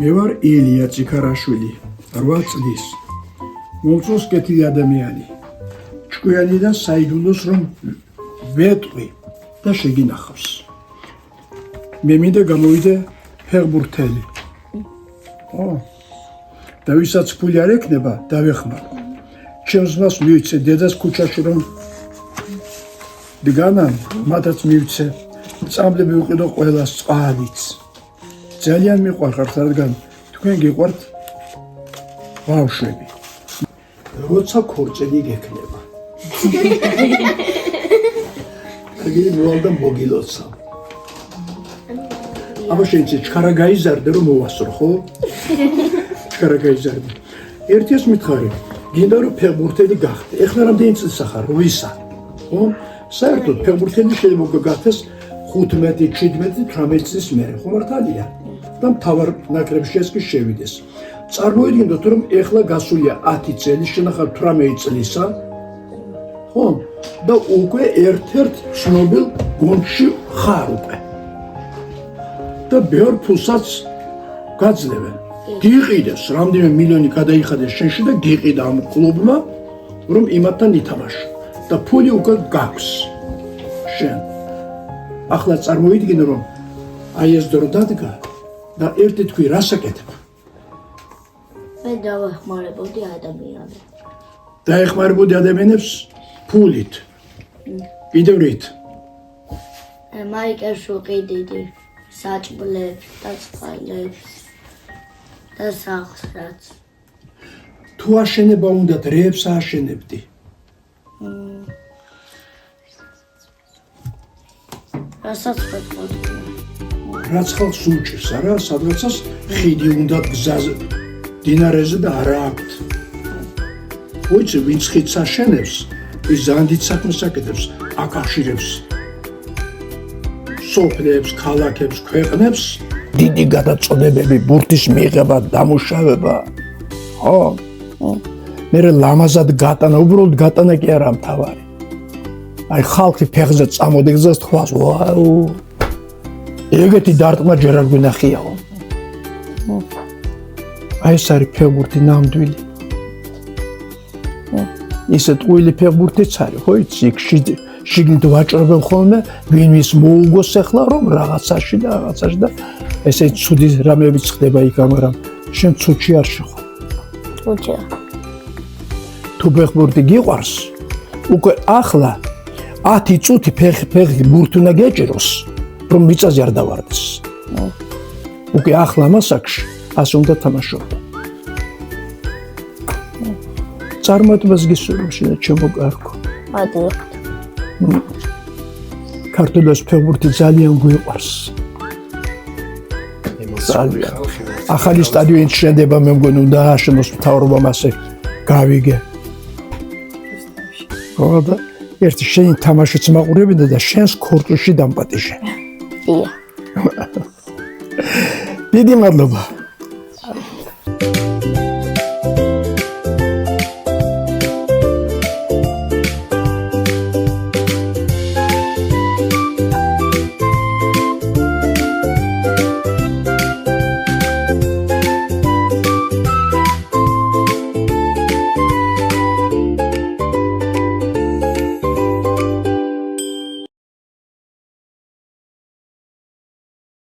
მე ვარ ილია ციქარაშვილი, 8 წლის. მომწონს კეთილი ადამიანი. ჭკვიანიდან საიდუმლოს რომ ვეტყვი და შეგინახავს. მე მინდა გამოვიდე ფეხბურთელი. და ვისაც ფული არ ექნება, დავეხმარო. ჩემს მას მივიცე დედას ქუჩაში რომ დგანან, მათაც მივიცე. წამლები ვიყიდო ყველას წყალიც. ძალიან მიყვარხართ, რადგან თქვენ გიყვართ ბავშვები. როცა ქორწილი გექნება. აგილი მოვალდა მოგილოცა. აბა შეიძლება ჩქარა გაიზარდე რომ მოვასწრო, ხო? ჩქარა გაიზარდე. ერთის მითხარი, გინდა რომ ფეხბურთელი გახდე. ეხლა რამდენი წელსა ხარ? 8-ისა. ხო? საერთოდ ფეხბურთელი შეიძლება გახდეს 15, 17, 18 წლის მერე, ხო მართალია? და მთავარ ნაკრებში ეს კი შევიდეს. წარმოიდგინოთ რომ ეხლა გასულია 10 წელი, შენახავთ 18 წლისა. ხო? და უკვე ერთ-ერთ ცნობილ გუნდში ხარ უკვე. და ბევრ ფულსაც გაძლევენ. გიყიდეს, რამდენიმე მილიონი გადაიხადეს შენში და გიყიდა ამ კლუბმა, რომ იმათთან ითამაშო. და ფული უკვე გაქვს. შენ. ახლა წარმოიდგინე რომ აი ეს დრო დადგა და ერთი თქვი რას აკეთებ? მე დავეხმარებოდი ადამიანებს. დაეხმარებოდი ადამიანებს ფულით. კიდევ რით? მაიკებს ვყიდიდი, საჭმლებს და წყალებს და სახლსაც. თუ აშენება უნდათ, რეებს ააშენებდი. რასაც ვეთქოდი. რაც ხალხს უჭირს, არა? სადღაცას ხიდი უნდათ გზაზე, დინარეზე და არა აქვთ. ვიცი, ვინც ხიდს აშენებს, ის ძალიან დიდ საქმეს აკეთებს, აკავშირებს სოფლებს, ქალაქებს, ქვეყნებს, დიდი გადაწყვეტილებები, ბურთის მიღება, დამუშავება. ხო? მე ლამაზად გატანა, უბრალოდ გატანა კი არა მთავარი. აი ხალხი ფეხზე წამოდგზას თვალს, ვაუ. ეგეთი დარტყმა ჯერ არ გვინახიაო. აი ეს არის ფეხბურთი ნამდვილი. ისე ტყუილი ფეხბურთიც არის, ხო იცი, შიგნით ვაჭრობენ ხოლმე, ვინმის მოუგოს ახლა რომ რაღაცაში და ესე ცუდი რამეებიც ხდება იქ, მაგრამ შენ ცუჩი არ შეხო. უჩა. თუ ფეხბურთი გიყვარს, უკვე ახლა 10 წუთი ფეხი ბურთი უნდა გეჭიროს, რომ მიწაზე არ დავარდეს. უკვე ახლა მასაკში ასე უნდა თამაშობ. წარმატებას გისურვებ შენ ჩემო კარგო. მადლობა. ქართულოს ფეხბურთი ძალიან გვიყვარს. ძალიან. ახალი სტადიონი შენდება, მე მგონი უნდა ააშენოს მთავრობამ ასე გავიგე. ხო და ერთი შენი თამაშიც მაყურებინდა და შენს ქორწილში დამპატიჟე. დიახ. დიდი მადლობა.